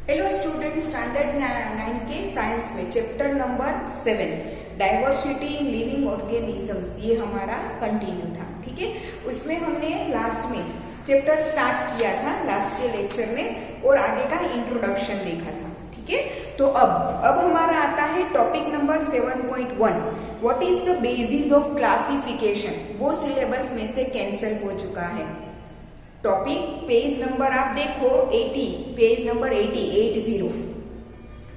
Hello student, standard 9 के science में chapter number 7 diversity in living organisms, ये हमारा कंटिन्यू था। ठीक है, उसमें हमने लास्ट में चैप्टर स्टार्ट किया था लास्ट के लेक्चर में और आगे का इंट्रोडक्शन देखा था। ठीक है, तो अब हमारा आता है topic number 7.1 what is the basis of classification. वो सिलेबस में से कैंसिल हो चुका है। टॉपिक पेज नंबर आप देखो 80, पेज नंबर 80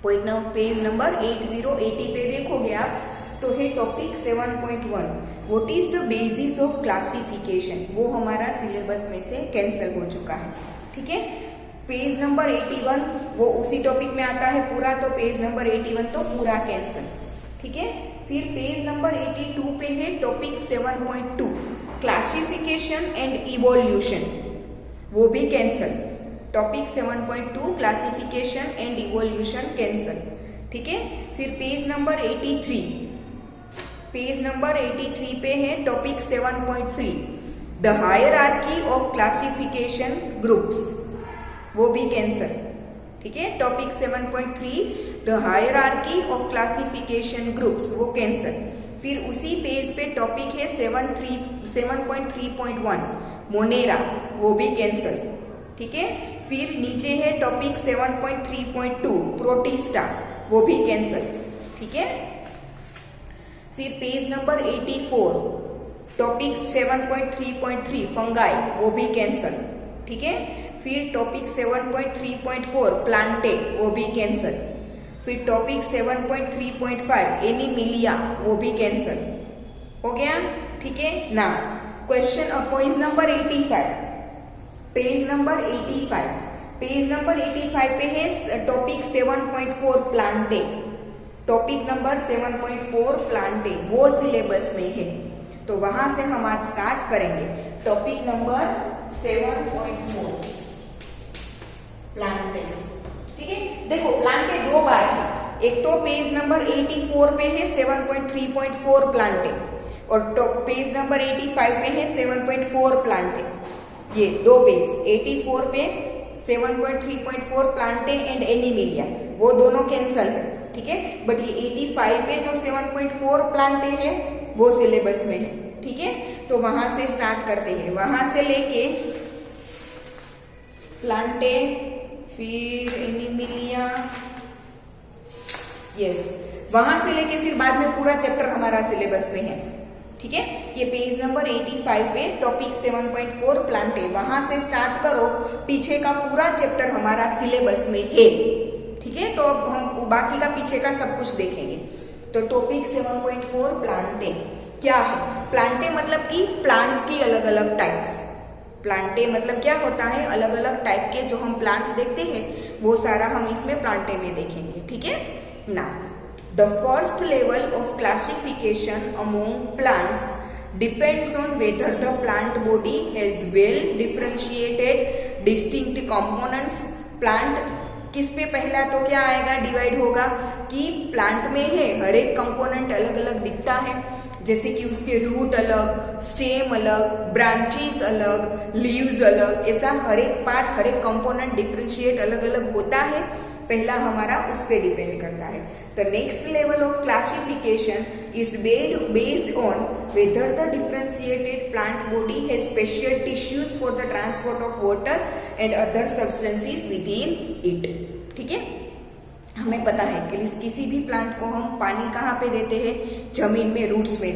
पेज नंबर 80 पे देखोगे आप तो है topic 7.1 what is the basis of classification. वो हमारा सिलेबस में से कैंसिल हो चुका है। ठीक है, पेज नंबर 81 वो उसी टॉपिक में आता है पूरा, तो पेज नंबर 81 तो पूरा कैंसिल। ठीक है, फिर पेज नंबर 82 पे है टॉपिक 7.2 क्लासिफिकेशन एंड इवोल्यूशन, वो भी cancel. Topic 7.2 classification and evolution cancel. ठीक है, फिर पेज नंबर 83 पे है topic 7.3 the hierarchy of classification groups, वो भी कैंसल। ठीक है, topic 7.3 the hierarchy of classification groups, वो कैंसल। फिर उसी पेज पे टॉपिक है 7.3.1 मोनेरा, वो भी कैंसल। ठीक है, फिर नीचे है टॉपिक 7.3.2 प्रोटिस्टा, वो भी कैंसल। ठीक है, फिर पेज नंबर 84 टॉपिक 7.3.3 फंगाई, वो भी कैंसल। ठीक है, फिर टॉपिक 7.3.4 प्लांटे, वो भी कैंसल। फिर टॉपिक 7.3.5 एनिमिलिया, वो भी कैंसल हो गया। ठीक है ना, question page number 85 page number 85 पे है topic 7.4 Plantae, topic number 7.4 Plantae, वो सिलेबस में है, तो वहां से हम आज स्टार्ट करेंगे। Topic number 7.4 Plantae. ठीक है, देखो प्लांटे दो बार है, एक तो पेज नंबर 84 पे है 7.3.4 प्लांटे और पेज नंबर 85 पे है 7.4 प्लांटे। ये दो पेज 84 पे 7.3.4 प्लांटे एंड एनिमिलिया, वो दोनों कैंसल है। ठीक है, बट ये 85 पे जो 7.4 प्लांटे है वो सिलेबस में है। ठीक है, तो वहां से स्टार्ट करते हैं, वहां से लेके प्लांटे फिर एनिमिलिया, यस, वहां से लेके फिर बाद में पूरा चैप्टर हमारा सिलेबस में है। ठीक है, ये पेज नंबर 85 पे टॉपिक 7.4 प्लांटे, वहां से स्टार्ट करो, पीछे का पूरा चैप्टर हमारा सिलेबस में है। ठीक है, तो अब हम बाकी का पीछे का सब कुछ देखेंगे। तो टॉपिक 7.4 प्लांटे क्या है? प्लांटे मतलब कि प्लांट्स की अलग अलग टाइप्स। प्लांटे मतलब क्या होता है, अलग अलग टाइप के जो हम प्लांट्स देखते हैं वो सारा हम इसमें प्लांटे में देखेंगे। ठीक है ना, the first level of classification among plants depends on whether the plant body has well differentiated distinct components। Plant किस पे पहला तो क्या आएगा, डिवाइड होगा कि प्लांट में है हर एक कंपोनेंट अलग अलग दिखता है, जैसे कि उसके रूट अलग, स्टेम अलग, ब्रांचेस अलग, लीव्स अलग, ऐसा हर एक पार्ट हर एक कंपोनेंट डिफरेंशिएट अलग अलग होता है। पहला हमारा उस पे डिपेंड करता है। The next level of classification is based on whether the differentiated plant body has special tissues for the transport of water and other substances with in it. ठीक है, हमें पता है कि किसी भी प्लांट को हम पानी कहाँ पे देते हैं, जमीन में रूट्स में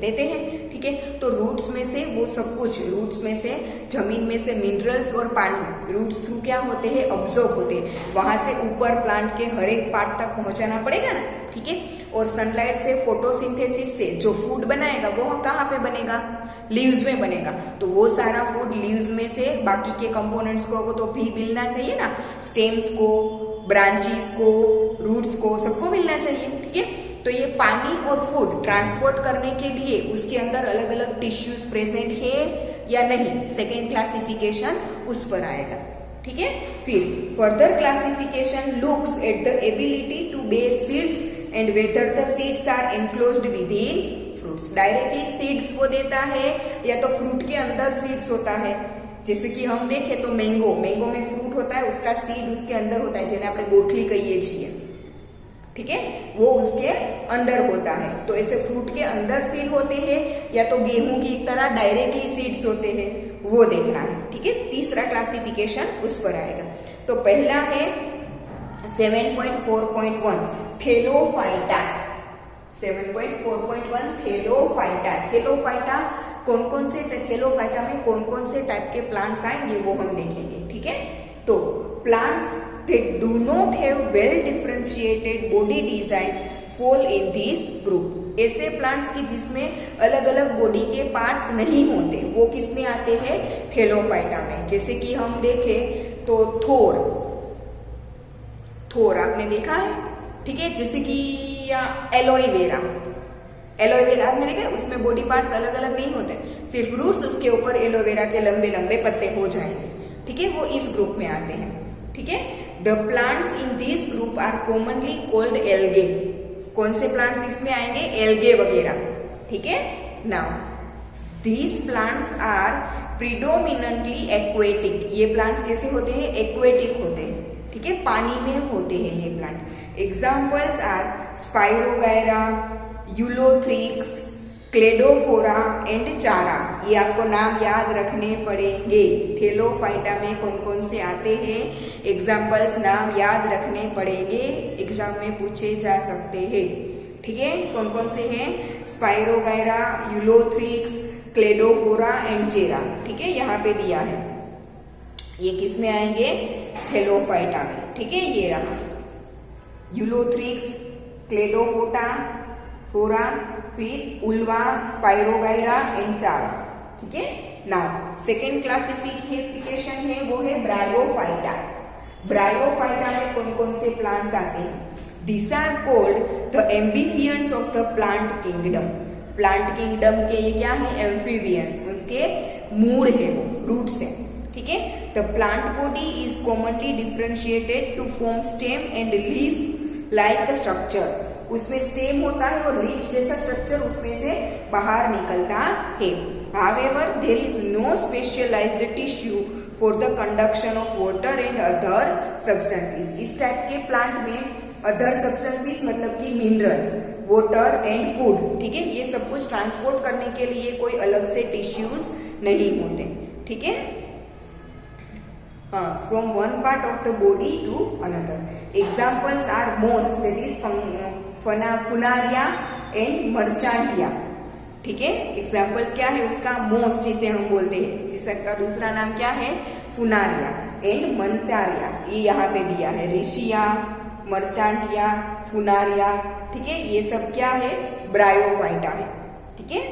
देते हैं। ठीक है, तो रूट्स में से वो सब कुछ, रूट्स में से जमीन में से मिनरल्स और पानी रूट्स थ्रू क्या होते हैं, ऑब्जॉर्ब होते हैं, वहां से ऊपर प्लांट के हर एक पार्ट तक पहुंचाना पड़ेगा ना। ठीक है, और सनलाइट से फोटोसिंथेसिस से जो फूड बनाएगा वो कहाँ पे बनेगा, लीव्स में बनेगा, तो वो सारा फूड लीव्स में से बाकी के कंपोनेंट्स को तो भी मिलना चाहिए ना, स्टेम्स को, ब्रांचेस को, रूट्स को, सबको मिलना चाहिए। ठीक है, तो ये पानी और फूड ट्रांसपोर्ट करने के लिए उसके अंदर अलग अलग टिश्यूज प्रेजेंट है या नहीं, सेकेंड क्लासिफिकेशन उस पर आएगा। ठीक है, फिर further classification looks at the ability to bear seeds and whether the seeds are enclosed within fruits. Directly seeds को देता है या तो फ्रूट के अंदर सीड्स होता है, जैसे कि हम देखें तो मैंगो में फ्रूट फ्रूट होता है उसका सीड उसके अंदर होता है, જેને આપણે ગોઠલી કહીએ છીએ, ठीक है, वो उसके अंदर होता है। तो ऐसे फ्रूट के अंदर सीड होते हैं या तो गेहूं की तरह डायरेक्टली सीड्स होते हैं, वो देखना है, ठीक है। तीसरा क्लासिफिकेशन उस पर आएगा। तो पहला है 7.4.1 थैलोफाइटा। 7.4.1 थैलोफाइटा। थैलोफाइटा कौन कौन से थैलोफाइटा में कौन कौन से टाइप के प्लांट्स आएंगे वो हम देखेंगे, ठीक है। तो plants that do not have well differentiated body design fall in this group। ऐसे प्लांट्स की जिसमें अलग अलग बॉडी के पार्ट्स नहीं होते वो किस में आते हैं, थैलोफाइटा में। जैसे कि हम देखें तो थोर, थोर आपने देखा है, ठीक है। जैसे कि एलोवेरा, एलोवेरा आपने देखा है, उसमें बॉडी पार्ट्स अलग अलग नहीं होते, सिर्फ रूट्स उसके ऊपर एलोवेरा के लंबे लंबे पत्ते हो जाएंगे, ठीक है, वो इस ग्रुप में आते हैं, ठीक है। The plants in this group are commonly called algae. कौन से प्लांट्स इसमें आएंगे, एल्गे वगैरह, ठीक है। Now these plants are predominantly aquatic. ये प्लांट्स कैसे होते हैं, एक्वेटिक होते हैं, ठीक है, पानी में होते हैं ये plant. Examples are Spirogyra, Ulothrix, Cladophora and Chara. ये आपको नाम याद रखने पड़ेंगे। थैलोफाइटा में कौन कौन से आते हैं, एग्जाम्पल्स नाम याद रखने पड़ेंगे, एग्जाम में पूछे जा सकते हैं, ठीक है। कौन कौन से हैं, स्पाइरोगायरा, यूलोथ्रिक्स, क्लेडोफोरा एंड चेरा, ठीक है, यहाँ पे दिया है। ये किस में आएंगे, थैलोफाइटा में, ठीक है। ये रहा यूलोथ्रिक्स, क्लेडोफोटा, फोरा, फिर उल्वा, स्पाइरोगायरा एंड चारा, ठीक है। नाउ सेकेंड क्लासिफिकेशन है वो है ब्रायोफाइटा। ब्रायोफाइटा में कौन कौन से प्लांट्स आते हैं, this are called the amphibians of the plant kingdom. Plant kingdom के ये क्या है, एम्फीबियंस, उसके मूड है वो, रूट्स है, ठीक है। The plant body is commonly differentiated to form stem and leaf like structures. उसमें स्टेम होता है और लीफ जैसा स्ट्रक्चर उसमें से बाहर निकलता है। However, there is no specialized tissue for the conduction of water and other substances। इस टाइप के प्लांट में अदर सब्सटेंसेस मतलब कि मिनरल्स, वाटर एंड फूड, ठीक है, ये सब कुछ ट्रांसपोर्ट करने के लिए कोई अलग से टिश्यूज नहीं होते, ठीक है। From one part of the body to another. Examples are most, that is Funaria and Marchantia, ठीक है। एग्जाम्पल्स क्या है उसका, मोस्ट जिसे हम बोलते हैं, जिसका दूसरा नाम क्या है, फुनारिया एंड मंचारिया। ये यहाँ पे दिया है, रिशिया, मर्चांटिया, फुनारिया, ठीक है। ये सब क्या है, ब्रायोफाइटा है, ठीक है,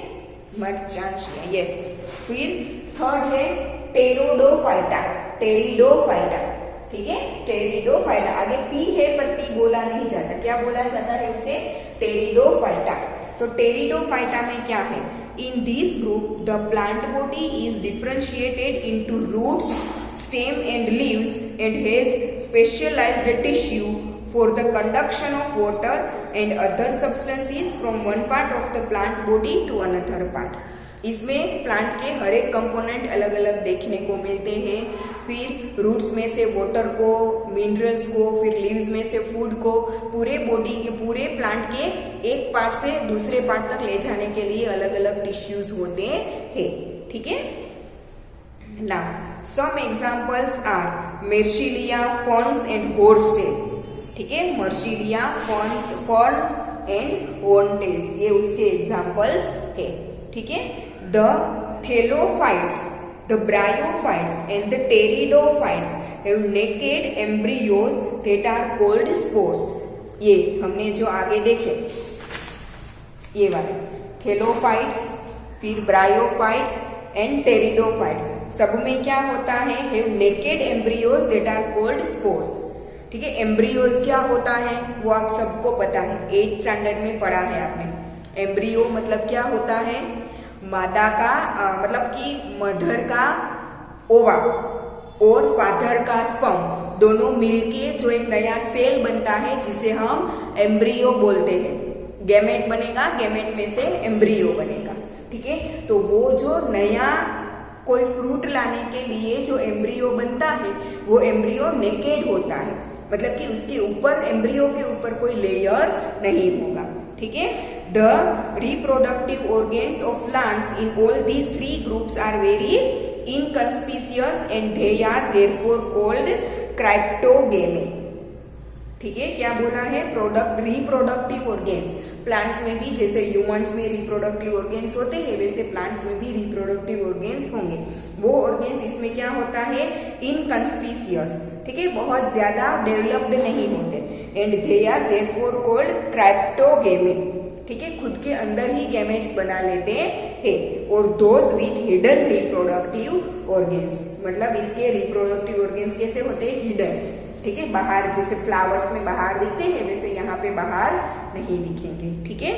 मर्चांटिया, यस। फिर थर्ड है टेरिडोफाइटा। टेरिडोफाइटा, ठीक है, टेरिडोफाइटा। आगे पी है पर पी बोला नहीं जाता, क्या बोला जाता है उसे, टेरिडोफाइटा। तो टेरिडोफाइटा में क्या है, in this group the plant body is differentiated into roots, stem and leaves and has specialised tissue for the conduction of water and other substances from one part of the plant body to another part. इसमें plant के हर एक component अलग अलग देखने को मिलते हैं। फिर रूट्स में से वाटर को, मिनरल्स को, फिर लीव्स में से फूड को, पूरे बॉडी के, पूरे प्लांट के एक पार्ट से दूसरे पार्ट तक ले जाने के लिए अलग अलग टिश्यूज होते हैं, ठीक है। Now some examples are Marsilea, ferns and horsetail, ठीक है, मर्शिलिया, फॉर्न्स, फॉर्न एंड हॉर्नटेल्स, ये उसके एग्जांपल्स है, ठीक है। The thallophytes, the bryophytes and the pteridophytes have naked embryos that are called spores। ये हमने जो आगे देखे ये वाले थैलोफाइट्स, फिर ब्रायोफाइट्स एंड टेरिडोफाइट्स, सब में क्या होता है, have naked embryos that are called spores, ठीक है। एम्ब्रियोज क्या होता है वो आप सबको पता है, 8th स्टैंडर्ड में पढ़ा है आपने। एम्ब्रियो मतलब क्या होता है, मादा का मतलब कि मदर का ओवा और फादर का स्पर्म दोनों मिलके जो एक नया सेल बनता है जिसे हम एम्ब्रियो बोलते हैं। गैमेट बनेगा, गैमेट में से एम्ब्रियो बनेगा, ठीक है। तो वो जो नया कोई फ्रूट लाने के लिए जो एम्ब्रियो बनता है वो एम्ब्रियो नेकेड होता है, मतलब कि उसके ऊपर एम्ब्रियो के ऊपर कोई लेयर नहीं होगा। ठीक है, the reproductive organs of plants in all these three groups are very inconspicuous and they are therefore called cryptogamae. ठीक है, क्या बोला है, रिप्रोडक्टिव ऑर्गेन्स, प्लांट्स में भी जैसे ह्यूमंस में रिप्रोडक्टिव ऑर्गेन्स होते हैं वैसे प्लांट्स में भी रिप्रोडक्टिव ऑर्गेन्स होंगे। वो ऑर्गेन्स इसमें क्या होता है, इनकंस्पिशियस, ठीक है, बहुत ज्यादा डेवलप्ड नहीं होते, and they are therefore called cryptogamae. ठीक है, खुद के अंदर ही गैमेट्स बना लेते हैं, और those with hidden reproductive organs, मतलब इसके रिप्रोडक्टिव ऑर्गेन्स कैसे होते हैं, हिडन। ठीक है, बाहर जैसे फ्लावर्स में बाहर दिखते हैं वैसे यहाँ पे बाहर नहीं दिखेंगे। ठीक है,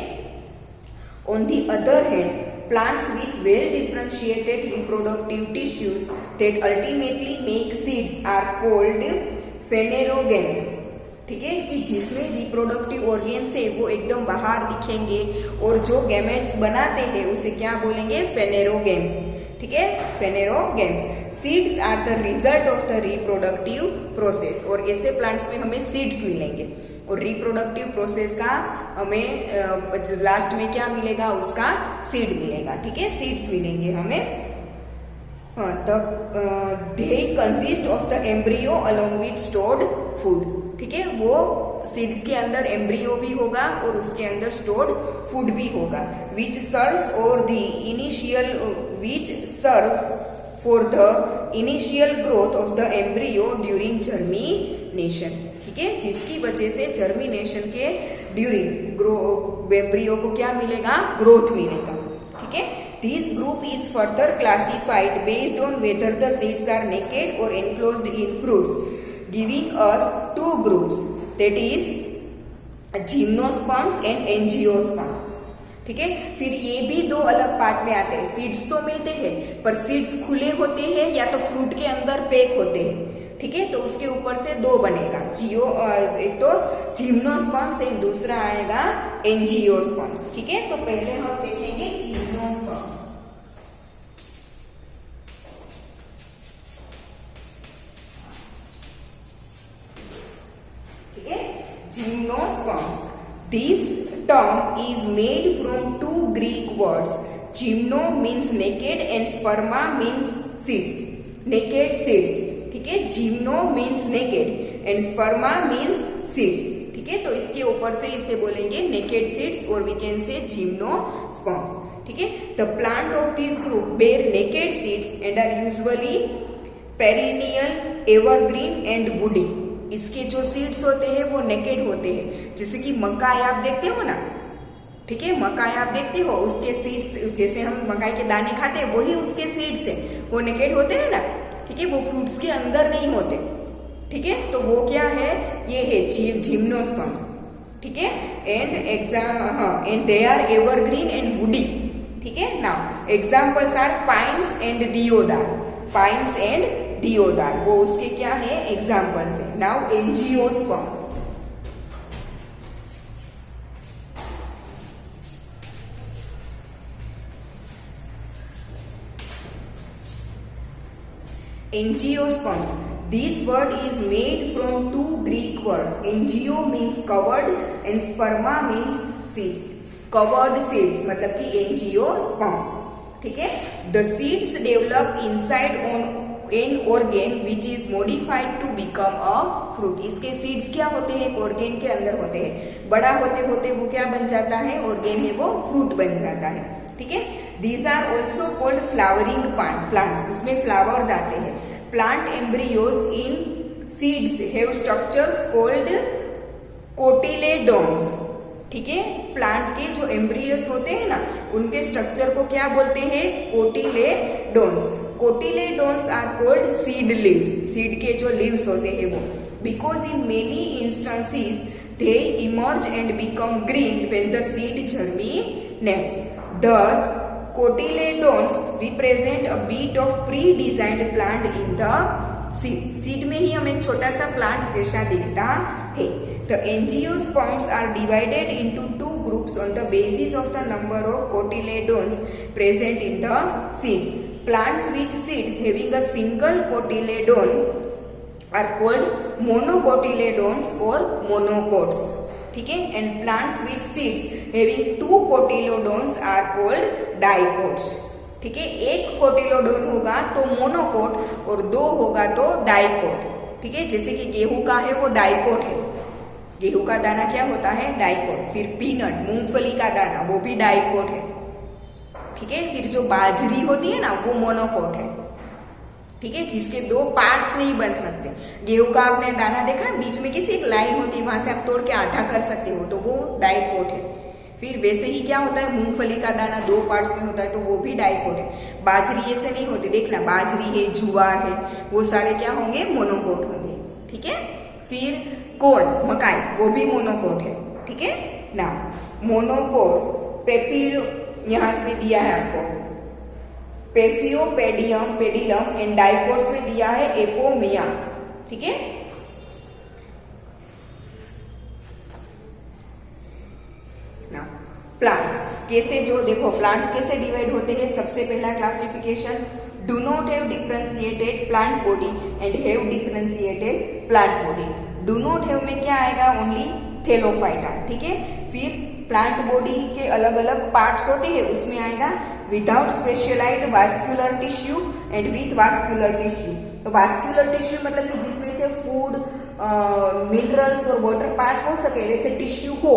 on the other hand plants with well differentiated reproductive tissues that ultimately make seeds are called phanerogams. ठीक है, कि जिसमें रिप्रोडक्टिव ऑर्गेन्स है वो एकदम बाहर दिखेंगे और जो गैमेट्स बनाते हैं उसे क्या बोलेंगे, फेनेरोगेम्स। ठीक है, phanerogams. Seeds are the result of the reproductive process, और ऐसे प्लांट्स में हमें सीड्स मिलेंगे, और रिप्रोडक्टिव प्रोसेस का हमें लास्ट में क्या मिलेगा, उसका सीड मिलेगा। ठीक है, सीड्स मिलेंगे हमें। They consist of the embryo along with stored food. ठीक है, वो सीड्स के अंदर एम्ब्रियो भी होगा और उसके अंदर स्टोर्ड फूड भी होगा, विच serves for the initial growth of the embryo during germination. ठीक है, जिसकी वजह से जर्मिनेशन के ड्यूरिंग एम्ब्रियो को क्या मिलेगा, ग्रोथ मिलेगा। ठीक है, this group is further classified based on whether the seeds are naked और enclosed in fruits, giving us two groups, that is gymnosperms and angiosperms. ठीक है, फिर ये भी दो अलग पार्ट में आते हैं। सीड्स तो मिलते हैं पर सीड्स खुले होते हैं या तो फ्रूट के अंदर पैक होते हैं। ठीक है, तो उसके ऊपर से दो बनेगा, एक तो जिम्नोस्पर्म्स, एक दूसरा आएगा एंजियोस्पर्म्स। ठीक है, तो पहले हम देखेंगे जिम्नोस्पर्म्स। ठीक है, gymnosperms, this term is made from two Greek words. Gymno means naked and sperma means seeds. Naked seeds. ठीक है, gymno means naked and sperma means seeds. ठीक है, तो इसके ऊपर से इसे बोलेंगे naked seeds और we can say gymnosperms. ठीक है, the plant of this group bear naked seeds and are usually perennial, evergreen and woody. इसके जो सीड्स होते हैं वो नेकेड होते हैं, जैसे कि मकाई आप देखते हो ना। ठीक है, मकाई आप देखते हो, उसके सीड्स, जैसे हम मकाई के दाने खाते हैं वही उसके सीड्स है, वो नेकेड होते हैं ना। ठीक है, वो फ्रूट्स के अंदर नहीं होते। ठीक है, तो वो क्या है, ये है जिम्नोस्पर्म्स। ठीक है, and they are evergreen and woody. ठीक है, now examples are pines and deodar. Pines and deodar, वो उसके क्या है, एग्जाम्पल्स है। Now angiosperms. Angiosperms. This word is made from two Greek words. Angio means covered and sperma means seeds. Covered seeds मतलब कि angiosperms. ठीक है, the seeds develop inside on an organ which is modified to become a fruit. इसके seeds क्या होते हैं, organ के अंदर होते हैं, बड़ा होते होते वो क्या बन जाता है, ऑर्गेन है वो फ्रूट बन जाता है। ठीक है, these are also called flowering plants. उसमें फ्लावर्स आते हैं। Plant embryos in seeds have structures called cotyledons. ठीक है, प्लांट के जो एम्ब्रियोस होते हैं ना उनके स्ट्रक्चर को क्या बोलते हैं, cotyledons. Cotyledons are called seed leaves. Seed के जो लीव्स होते हैं वो, because in many instances they emerge and become green when the seed germinates. Thus, cotyledons represent a bit of pre-designed plant in the seed. Seed में ही हमें छोटा सा plant जैसा दिखता है. The angiosperms are divided into two groups on the basis of the number of cotyledons present in the seed. Plants with seeds having a single cotyledon are called monocotyledons और monocots, ठीक है। And plants with seeds having 2 cotyledons are called dicots, ठीक है। एक cotyledon होगा तो monocot और 2 होगा तो डाइकोट, ठीक है। जैसे कि गेहूं का है वो डाइकोट है, गेहूं का दाना क्या होता है, डाइकोट। फिर पीनट मूंगफली का दाना वो भी डाइकोट है, ठीक है। फिर जो बाजरी होती है ना वो मोनोकोट है, ठीक है, जिसके 2 पार्ट्स नहीं बन सकते। गेहूं का आपने दाना देखा, बीच में किसी एक लाइन होती है, वहां से आप तोड़ के आधा कर सकते हो, तो वो डाइकोट है। फिर वैसे ही क्या होता है, मूंगफली का दाना 2 पार्ट्स में होता है तो वो भी डाइकोट है। बाजरी ऐसे नहीं होती, देखना बाजरी है, जुआर है, वो सारे क्या होंगे, मोनोकोट होंगे, ठीक है। फिर कॉर्न मकाई वो भी मोनोकोट है, ठीक है ना। मोनोकोट्स पेपियो यहाँ में दिया है आपको, पेफियो पेडियम पेडिलम एंड डाइकोट्स में दिया है एपोमिया, ठीक है। ना प्लांट्स कैसे, जो देखो प्लांट्स कैसे डिवाइड होते हैं। सबसे पहला classification, do not have differentiated plant body and have differentiated plant body. Do not have में क्या आएगा, ओनली थैलोफाइटा, ठीक है। फिर प्लांट बॉडी के अलग अलग पार्ट्स होते हैं, उसमें आएगा without specialised vascular tissue and with vascular tissue. तो वास्कुलर टिश्यू मतलब कि जिसमें से फूड, मिनरल्स और वाटर पास हो सके, वैसे टिश्यू हो,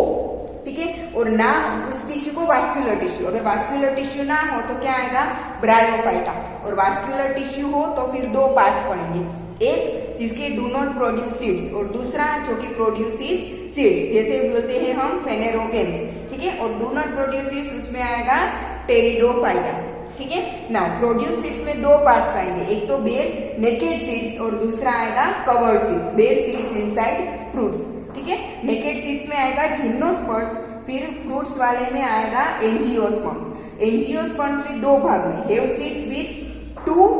ठीक है। और ना उस टिश्यू को वास्कुलर टिश्यू, अगर वास्कुलर टिश्यू ना हो तो क्या आएगा, ब्रायोफाइटा। और वास्कुलर टिश्यू हो तो फिर 2 पार्ट्स पड़ेंगे, एक जिसके डू नॉट प्रोड्यूस सीड्स और दूसरा जो कि प्रोड्यूसेस सीड्स, जैसे बोलते हैं हम फेनेरोगेम्स, ठीक है। और डू नॉट प्रोड्यूस सीड्स उसमें आएगा टेरिडोफाइटा, ठीक है ना। प्रोड्यूस सीड्स में 2 पार्ट्स आएंगे, एक तो बेयर नेकेड सीड्स और दूसरा आएगा covered seeds, bare seeds inside fruits, ठीक है। नेकेड सीड्स में आएगा जिम्नोस्पर्म्स, फिर फ्रूट्स वाले में आएगा एंजियोस्पर्म्स। एंजियोस्पर्म्स भी 2 भाग में, हैव सीड्स विथ 2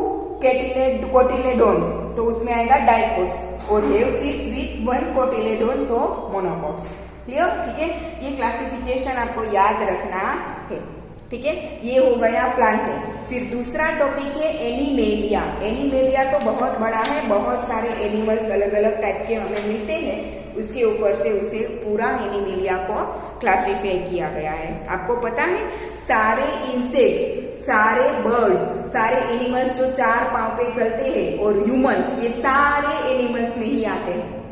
कोटिलेडोन्स तो उसमें आएगा डाइकोट्स, और हैव सीड्स विथ 1 कोटिलेडोन तो मोनोकोट्स। क्लियर, ठीक है। ये क्लासिफिकेशन आपको याद रखना है, ठीक है। ये हो गया प्लांटे। फिर दूसरा टॉपिक है एनिमेलिया। एनिमेलिया तो बहुत बड़ा है, बहुत सारे एनिमल्स अलग अलग टाइप के हमें मिलते हैं, उसके ऊपर से उसे पूरा एनिमेलिया को क्लासिफाई किया गया है। आपको पता है सारे इंसेक्ट्स, सारे बर्ड्स, सारे एनिमल्स जो 4 पांव पे चलते हैं और ह्यूमंस, ये सारे एनिमल्स में ही आते हैं।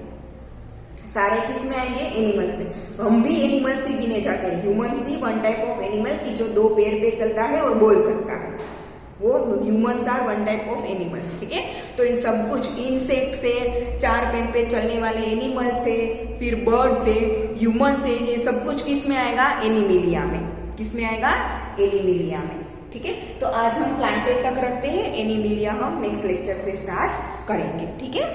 सारे किस में आएंगे, एनिमल्स में। हम भी एनिमल्स से गिने जाते हैं। ह्यूमंस भी 1 टाइप ऑफ एनिमल की जो 2 पैर पे चलता है और बोल सकता है, वो humans are 1 type of animals, ठीक है। तो इन सब कुछ इंसेक्ट से, 4 पैर पे चलने वाले एनिमल से, फिर बर्ड से, ह्यूमन से, ये सब कुछ किस में आएगा, एनिमेलिया में। किस में आएगा, एनिमेलिया में, ठीक है। तो आज हम प्लांटे तक रखते हैं, एनिमेलिया हम नेक्स्ट लेक्चर से स्टार्ट करेंगे, ठीक है।